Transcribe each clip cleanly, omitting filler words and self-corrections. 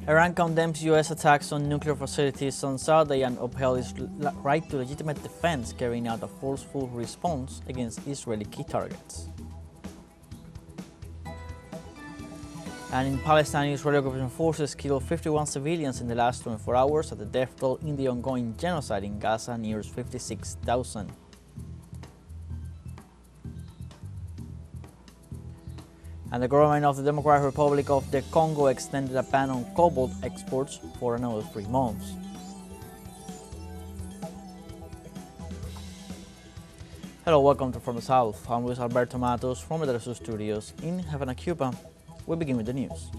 Iran condemns U.S. attacks on nuclear facilities on Saturday and upheld its right to legitimate defense, carrying out a forceful response against Israeli key targets. And in Palestine, Israeli occupation forces killed 51 civilians in the last 24 hours, as the death toll in the ongoing genocide in Gaza nears 56,000. And the government of the Democratic Republic of the Congo extended a ban on cobalt exports for another 3 months. Hello, welcome to From the South. I'm Luis Alberto Matos from the teleSUR studios in Havana, Cuba. We begin with the news.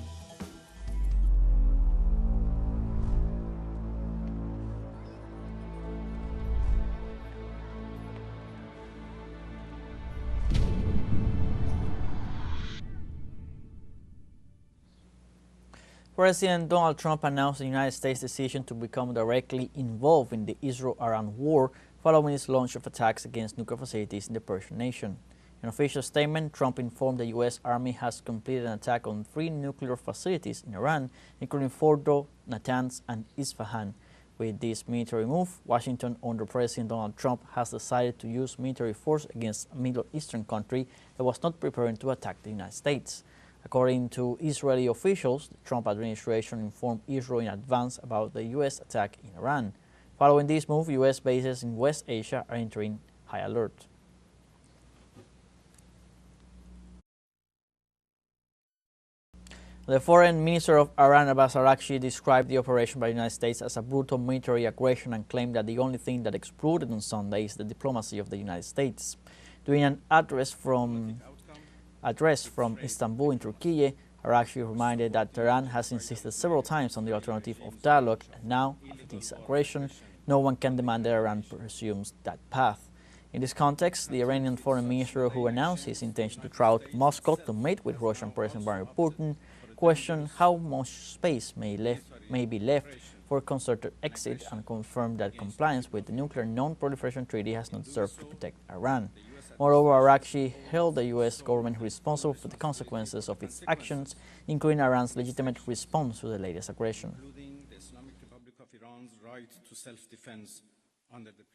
President Donald Trump announced the United States' decision to become directly involved in the Israel-Iran war following its launch of attacks against nuclear facilities in the Persian nation. In an official statement, Trump informed the U.S. Army has completed an attack on 3 nuclear facilities in Iran, including Fordo, Natanz, and Isfahan. With this military move, Washington, under President Donald Trump, has decided to use military force against a Middle Eastern country that was not preparing to attack the United States. According to Israeli officials, the Trump administration informed Israel in advance about the U.S. attack in Iran. Following this move, U.S. bases in West Asia are entering high alert. The foreign minister of Iran, Abbas Araghchi, described the operation by the United States as a brutal military aggression and claimed that the only thing that exploded on Sunday is the diplomacy of the United States. During an address from Istanbul in Turkey, Araghchi reminded that Tehran has insisted several times on the alternative of dialogue, and now, after this aggression, no one can demand that Iran pursues that path. In this context, the Iranian foreign minister, who announced his intention to travel to Moscow to meet with Russian President Vladimir Putin, questioned how much space may be left for a concerted exit and confirmed that compliance with the Nuclear Non-Proliferation Treaty has not served to protect Iran. Moreover, Araghchi held the U.S. government responsible for the consequences of its actions, including Iran's legitimate response to the latest aggression.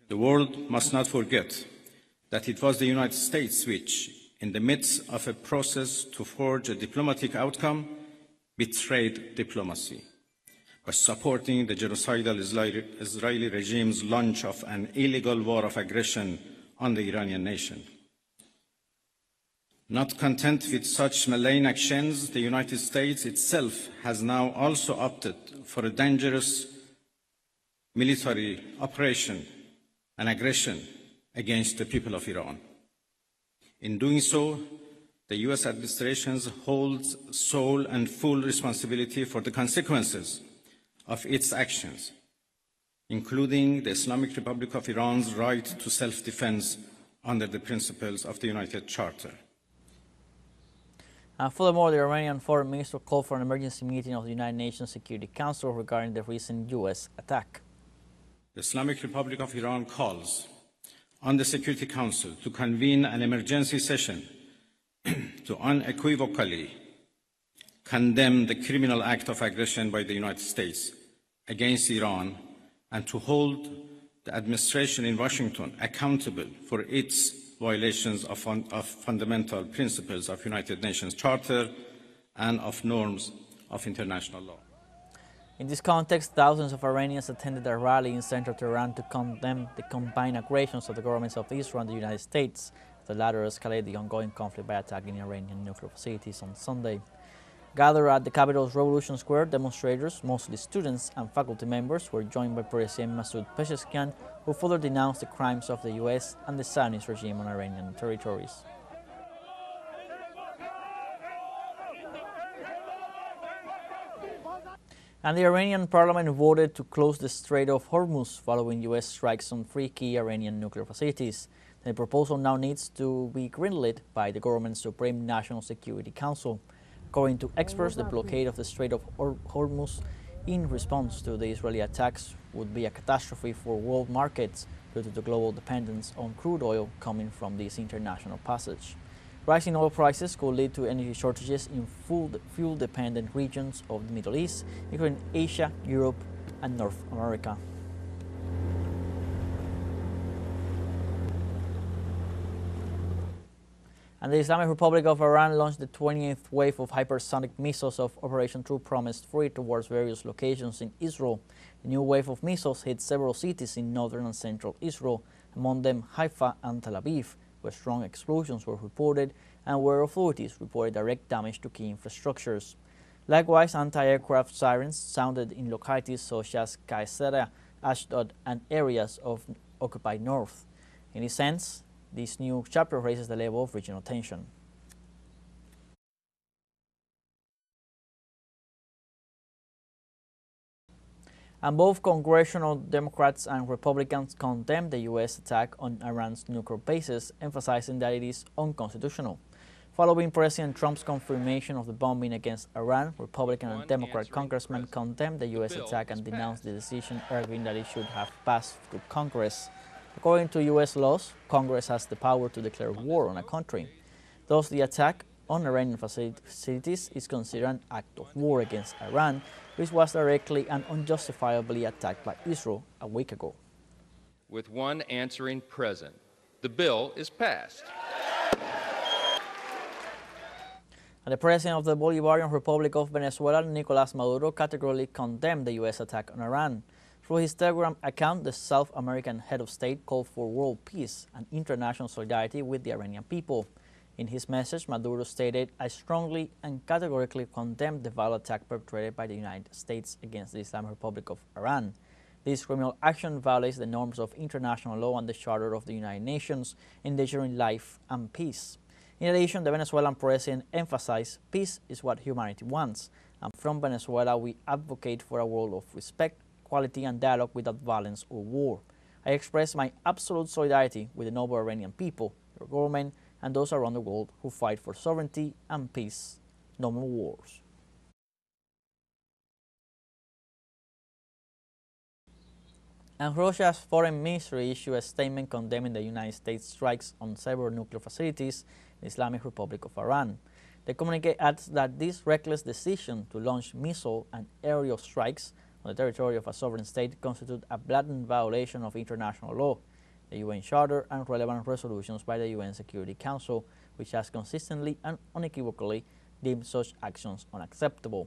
The world must not forget that it was the United States which, in the midst of a process to forge a diplomatic outcome, betrayed diplomacy by supporting the genocidal Israeli regime's launch of an illegal war of aggression on the Iranian nation. Not content with such malign actions, the United States itself has now also opted for a dangerous military operation and aggression against the people of Iran. In doing so, the U.S. administration holds sole and full responsibility for the consequences of its actions, including the Islamic Republic of Iran's right to self-defense under the principles of the United Charter. Furthermore, the Iranian foreign minister called for an emergency meeting of the United Nations Security Council regarding the recent U.S. attack. The Islamic Republic of Iran calls on the Security Council to convene an emergency session to unequivocally condemn the criminal act of aggression by the United States against Iran and to hold the administration in Washington accountable for its violations of fundamental principles of United Nations Charter and of norms of international law. In this context, thousands of Iranians attended a rally in central Tehran to condemn the combined aggressions of the governments of Israel and the United States. The latter escalated the ongoing conflict by attacking Iranian nuclear facilities on Sunday. Gathered at the capital's Revolution Square, demonstrators, mostly students and faculty members, were joined by President Masoud Pezeshkian, who further denounced the crimes of the U.S. and the Zionist regime on Iranian territories. And the Iranian parliament voted to close the Strait of Hormuz following U.S. strikes on 3 key Iranian nuclear facilities. The proposal now needs to be greenlit by the government's Supreme National Security Council. According to experts, the blockade of the Strait of Hormuz in response to the Israeli attacks would be a catastrophe for world markets due to the global dependence on crude oil coming from this international passage. Rising oil prices could lead to energy shortages in fuel-dependent regions of the Middle East, including Asia, Europe, and North America. And the Islamic Republic of Iran launched the 28th wave of hypersonic missiles of Operation True Promise 3 towards various locations in Israel. The new wave of missiles hit several cities in northern and central Israel, among them Haifa and Tel Aviv, where strong explosions were reported and where authorities reported direct damage to key infrastructures. Likewise, anti-aircraft sirens sounded in localities such as Caesarea, Ashdod, and areas of occupied north. In this sense, this new chapter raises the level of regional tension. And both congressional Democrats and Republicans condemned the U.S. attack on Iran's nuclear bases, emphasizing that it is unconstitutional. Following President Trump's confirmation of the bombing against Iran, Republican and Democrat congressmen condemned the U.S. attack and denounced the decision, arguing that it should have passed through Congress. According to U.S. laws, Congress has the power to declare war on a country. Thus, the attack on Iranian facilities is considered an act of war against Iran, which was directly and unjustifiably attacked by Israel a week ago. With one answering present, the bill is passed. And the president of the Bolivarian Republic of Venezuela, Nicolás Maduro, categorically condemned the U.S. attack on Iran. Through his Telegram account, the South American head of state called for world peace and international solidarity with the Iranian people. In his message, Maduro stated, "I strongly and categorically condemn the violent attack perpetrated by the United States against the Islamic Republic of Iran. This criminal action violates the norms of international law and the Charter of the United Nations, endangering life and peace." In addition, the Venezuelan president emphasized, "Peace is what humanity wants, and from Venezuela we advocate for a world of respect, equality, and dialogue without violence or war. I express my absolute solidarity with the noble Iranian people, their government, and those around the world who fight for sovereignty and peace. No more wars." And Russia's foreign ministry issued a statement condemning the United States strikes on several nuclear facilities in the Islamic Republic of Iran. The communique adds that this reckless decision to launch missile and aerial strikes on the territory of a sovereign state constitutes a blatant violation of international law, the UN Charter, and relevant resolutions by the UN Security Council, which has consistently and unequivocally deemed such actions unacceptable.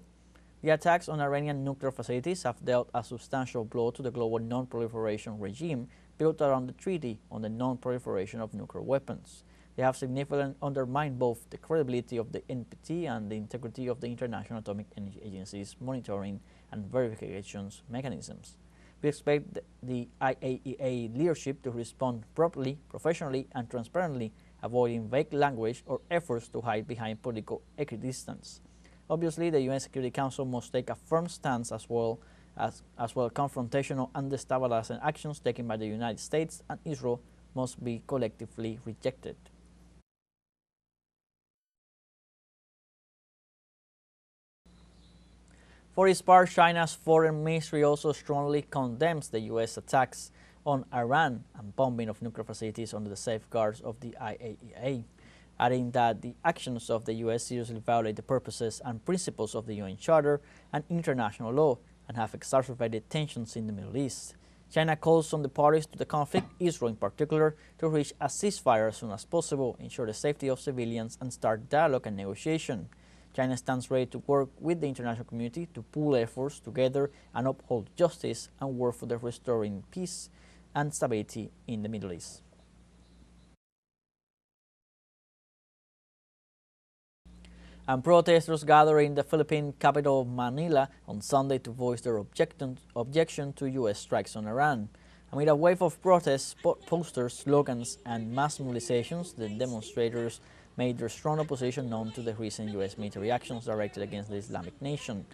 The attacks on Iranian nuclear facilities have dealt a substantial blow to the global non-proliferation regime built around the Treaty on the Non-Proliferation of Nuclear Weapons. They have significantly undermined both the credibility of the NPT and the integrity of the International Atomic Energy Agency's monitoring and verifications mechanisms. We expect the IAEA leadership to respond properly, professionally, and transparently, avoiding vague language or efforts to hide behind political equidistance. Obviously, the UN Security Council must take a firm stance as well confrontational and destabilizing actions taken by the United States and Israel must be collectively rejected. For its part, China's foreign ministry also strongly condemns the U.S. attacks on Iran and bombing of nuclear facilities under the safeguards of the IAEA, adding that the actions of the U.S. seriously violate the purposes and principles of the UN Charter and international law and have exacerbated tensions in the Middle East. China calls on the parties to the conflict, Israel in particular, to reach a ceasefire as soon as possible, ensure the safety of civilians, and start dialogue and negotiation. China stands ready to work with the international community to pool efforts together and uphold justice and work for the restoring peace and stability in the Middle East. And protesters gathered in the Philippine capital of Manila on Sunday to voice their objection to U.S. strikes on Iran. Amid a wave of protests, posters, slogans, and mass mobilizations, the demonstrators made their strong opposition known to the recent U.S. military actions directed against the Islamic nation.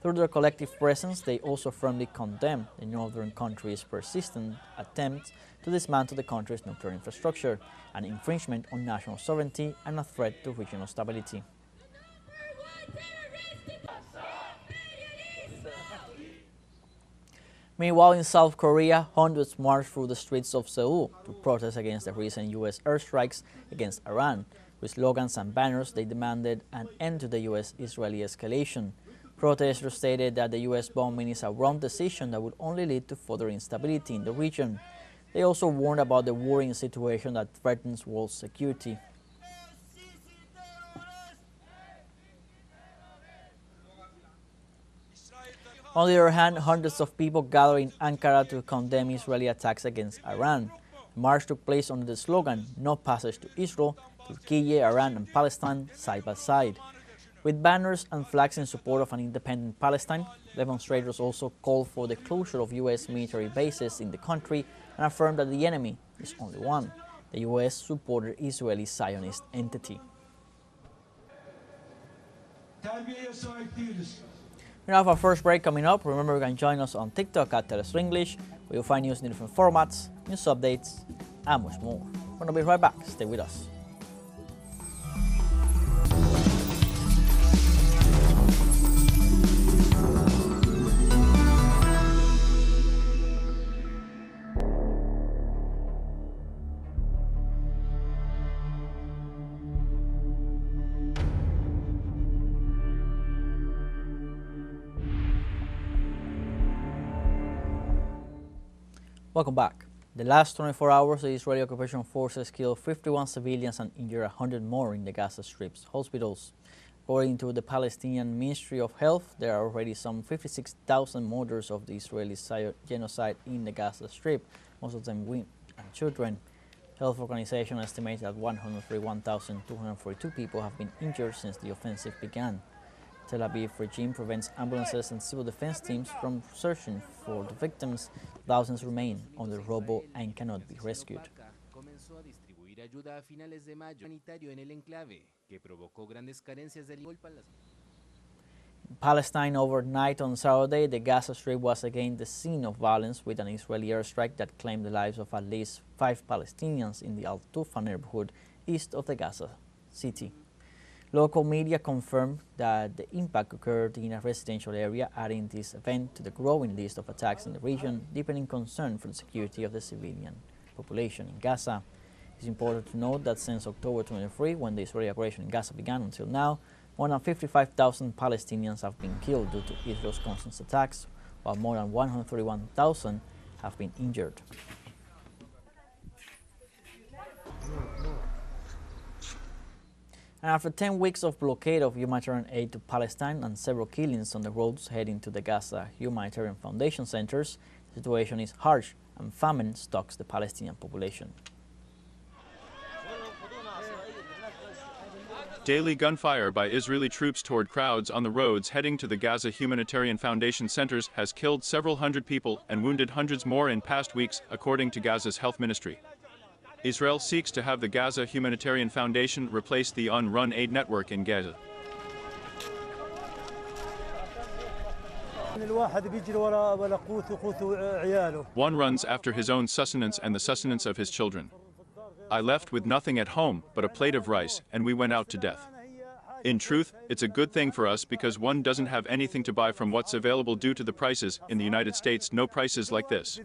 Through their collective presence, they also firmly condemned the northern country's persistent attempts to dismantle the country's nuclear infrastructure, an infringement on national sovereignty and a threat to regional stability. Meanwhile, in South Korea, hundreds marched through the streets of Seoul to protest against the recent U.S. airstrikes against Iran, With slogans and banners, they demanded an end to the U.S.-Israeli escalation. Protesters stated that the U.S. bombing is a wrong decision that would only lead to further instability in the region. They also warned about the worrying situation that threatens world security. On the other hand, hundreds of people gathered in Ankara to condemn Israeli attacks against Iran. The march took place under the slogan, "No passage to Israel, Turkey, Iran and Palestine side by side." With banners and flags in support of an independent Palestine, demonstrators also called for the closure of U.S. military bases in the country and affirmed that the enemy is only one, the U.S.-supported Israeli Zionist entity. We have our first break coming up. Remember, you can join us on TikTok at teleSUR English, where you'll find news in different formats, news updates, and much more. We're going to be right back. Stay with us. Welcome back. The last 24 hours, the Israeli occupation forces killed 51 civilians and injured 100 more in the Gaza Strip's hospitals. According to the Palestinian Ministry of Health, there are already some 56,000 murders of the Israeli genocide in the Gaza Strip, most of them women and children. Health organizations estimate that 131,242 people have been injured since the offensive began. Tel Aviv regime prevents ambulances and civil defense teams from searching for the victims. Thousands remain under rubble and cannot be rescued. In Palestine, overnight on Saturday, the Gaza Strip was again the scene of violence, with an Israeli airstrike that claimed the lives of at least 5 Palestinians in the Al-Tufa neighborhood east of the Gaza city. Local media confirmed that the impact occurred in a residential area, adding this event to the growing list of attacks in the region, deepening concern for the security of the civilian population in Gaza. It's important to note that since October 23, when the Israeli aggression in Gaza began, until now, more than 55,000 Palestinians have been killed due to Israel's constant attacks, while more than 131,000 have been injured. And after 10 weeks of blockade of humanitarian aid to Palestine and several killings on the roads heading to the Gaza Humanitarian Foundation centers, the situation is harsh and famine stalks the Palestinian population. Daily gunfire by Israeli troops toward crowds on the roads heading to the Gaza Humanitarian Foundation centers has killed several hundred people and wounded hundreds more in past weeks, according to Gaza's health ministry. Israel seeks to have the Gaza Humanitarian Foundation replace the UN-run aid network in Gaza. One runs after his own sustenance and the sustenance of his children. I left with nothing at home but a plate of rice, and we went out to death. In truth, it's a good thing for us because one doesn't have anything to buy from what's available due to the prices. In the United States, no prices like this.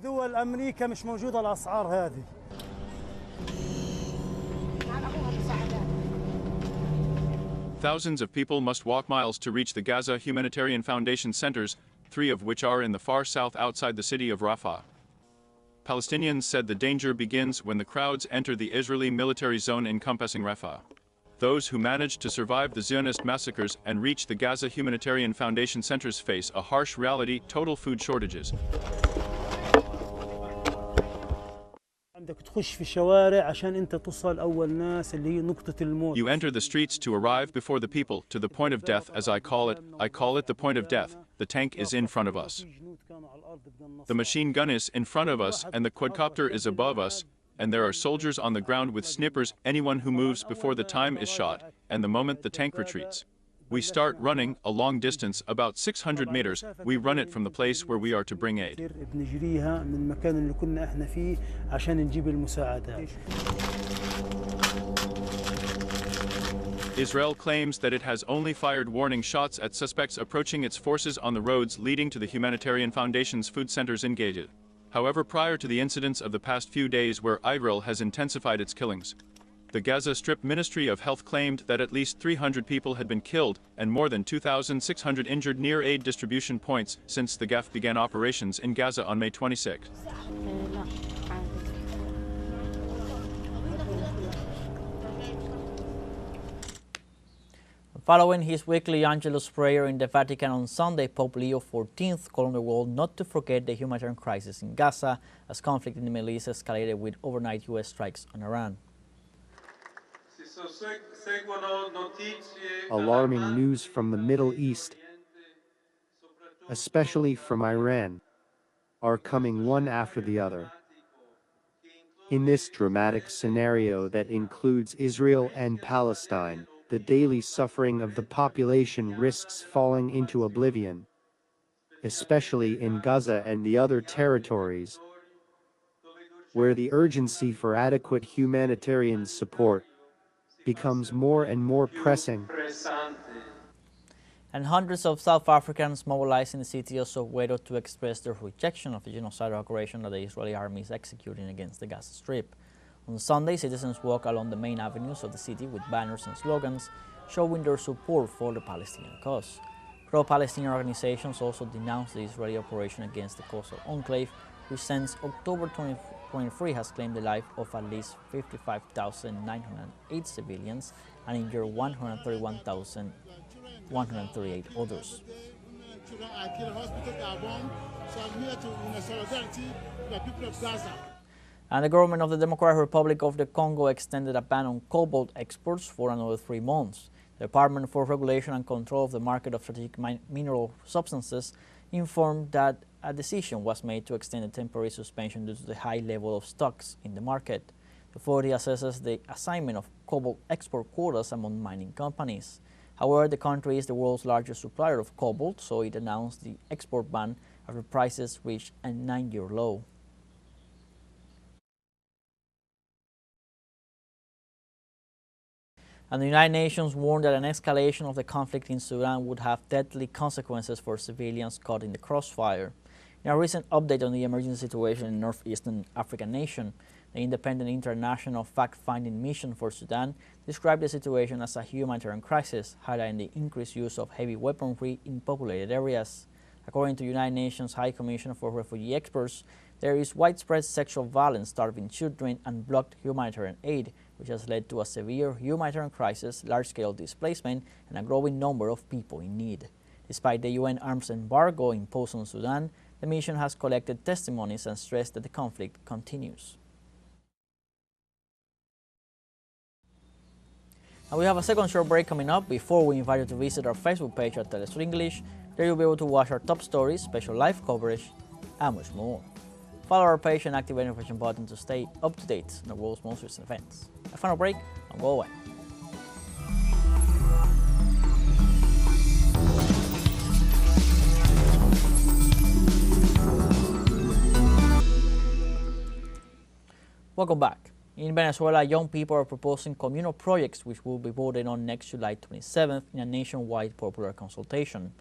Thousands of people must walk miles to reach the Gaza Humanitarian Foundation centers, 3 of which are in the far south outside the city of Rafah. Palestinians said the danger begins when the crowds enter the Israeli military zone encompassing Rafah. Those who managed to survive the Zionist massacres and reach the Gaza Humanitarian Foundation centers face a harsh reality: total food shortages. You enter the streets to arrive before the people, to the point of death, as I call it. I call it the point of death. The tank is in front of us. The machine gun is in front of us, and the quadcopter is above us, and there are soldiers on the ground with snipers. Anyone who moves before the time is shot, and the moment the tank retreats. We start running a long distance, about 600 meters. We run it from the place where we are to bring aid. Israel claims that it has only fired warning shots at suspects approaching its forces on the roads leading to the Humanitarian Foundation's food centers in Gaza. However, prior to the incidents of the past few days where Israel has intensified its killings, The Gaza Strip Ministry of Health claimed that at least 300 people had been killed and more than 2,600 injured near aid distribution points since the GAF began operations in Gaza on May 26. Following his weekly Angelus prayer in the Vatican on Sunday, Pope Leo XIV called on the world not to forget the humanitarian crisis in Gaza as conflict in the Middle East escalated with overnight U.S. strikes on Iran. Alarming news from the Middle East, especially from Iran, are coming one after the other. In this dramatic scenario that includes Israel and Palestine, the daily suffering of the population risks falling into oblivion, especially in Gaza and the other territories, where the urgency for adequate humanitarian support becomes more and more pressing. And hundreds of South Africans mobilized in the city of Soweto to express their rejection of the genocidal aggression that the Israeli army is executing against the Gaza Strip. On Sunday, citizens walked along the main avenues of the city with banners and slogans showing their support for the Palestinian cause. Pro-Palestinian organizations also denounced the Israeli operation against the coastal enclave, which since October 2023 has claimed the life of at least 55,908 civilians and injured 131,138 others. And the government of the Democratic Republic of the Congo extended a ban on cobalt exports for another 3 months. The Department for Regulation and Control of the Market of Strategic Mineral Substances informed that a decision was made to extend the temporary suspension due to the high level of stocks in the market. The authority assesses the assignment of cobalt export quotas among mining companies. However, the country is the world's largest supplier of cobalt, so it announced the export ban after prices reached a 9-year low. And the United Nations warned that an escalation of the conflict in Sudan would have deadly consequences for civilians caught in the crossfire. In a recent update on the emergency situation in northeastern African nation, the Independent International Fact-Finding Mission for Sudan described the situation as a humanitarian crisis, highlighting the increased use of heavy weaponry in populated areas. According to United Nations High Commissioner for Refugee Experts, there is widespread sexual violence, starving children, and blocked humanitarian aid, which has led to a severe humanitarian crisis, large-scale displacement, and a growing number of people in need. Despite the UN arms embargo imposed on Sudan, the mission has collected testimonies and stressed that the conflict continues. And we have a second short break coming up. Before we invite you to visit our Facebook page at teleSUR English, there you'll be able to watch our top stories, special live coverage, and much more. Follow our page and activate the notification button to stay up to date on the world's most recent events. A final break, and go away. Welcome back. In Venezuela, young people are proposing communal projects which will be voted on next July 27th in a nationwide popular consultation.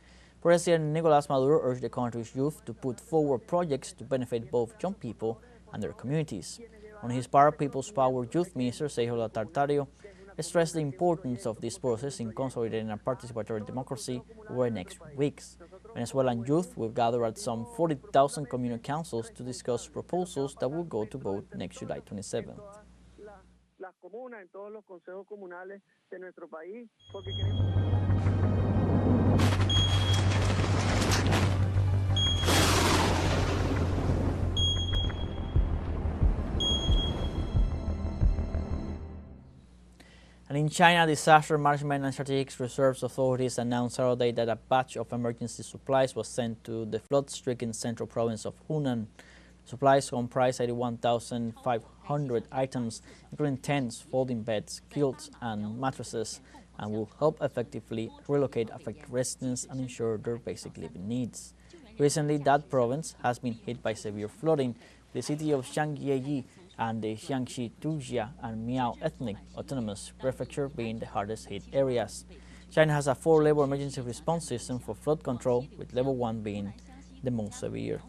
President Nicolás Maduro urged the country's youth to put forward projects to benefit both young people and their communities. On his part, People's Power Youth Minister Seijola Tartario stressed the importance of this process in consolidating a participatory democracy over the next weeks. Venezuelan youth will gather at some 40,000 communal councils to discuss proposals that will go to vote next July 27th. And in China, Disaster Management and Strategic Reserves authorities announced Saturday that a batch of emergency supplies was sent to the flood-stricken central province of Hunan. Supplies comprise 81,500 items, including tents, folding beds, quilts, and mattresses, and will help effectively relocate affected residents and ensure their basic living needs. Recently, that province has been hit by severe flooding, the city of Xiangye and the Jiangxi, Tujia, and Miao ethnic autonomous prefecture being the hardest hit areas. China has a 4-level emergency response system for flood control, with level 1 being the most severe.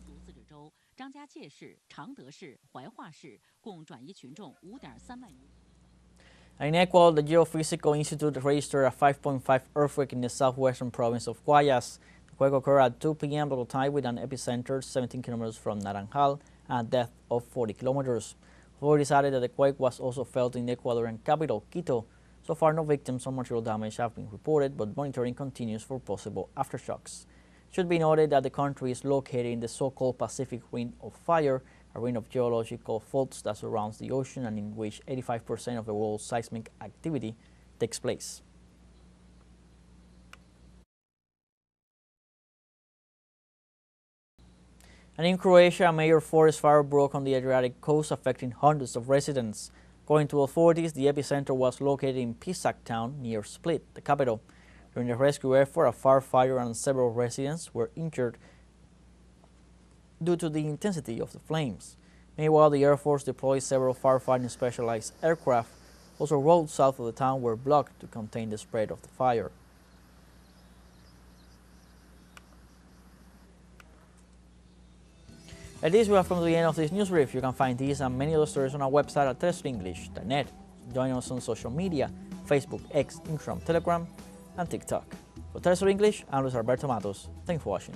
In Ecuador, the Geophysical Institute registered a 5.5 earthquake in the southwestern province of Guayas. The quake occurred at 2 p.m. local time with an epicenter 17 kilometers from Naranjal and a depth of 40 kilometers. Authorities added that the quake was also felt in the Ecuadorian capital, Quito. So far, no victims or material damage have been reported, but monitoring continues for possible aftershocks. It should be noted that the country is located in the so-called Pacific Ring of Fire, a ring of geological faults that surrounds the ocean and in which 85% of the world's seismic activity takes place. And in Croatia, a major forest fire broke on the Adriatic coast, affecting hundreds of residents. According to authorities, the epicenter was located in Pisak town near Split, the capital. During the rescue effort, a firefighter and several residents were injured due to the intensity of the flames. Meanwhile, the Air Force deployed several firefighting specialized aircraft. Also, roads south of the town were blocked to contain the spread of the fire. At this, we have come to the end of this news brief. You can find these and many other stories on our website at telesurenglish.net. Join us on social media, Facebook, X, Instagram, Telegram, and TikTok. For TeleSUR English, I'm Luis Alberto Matos. Thanks for watching.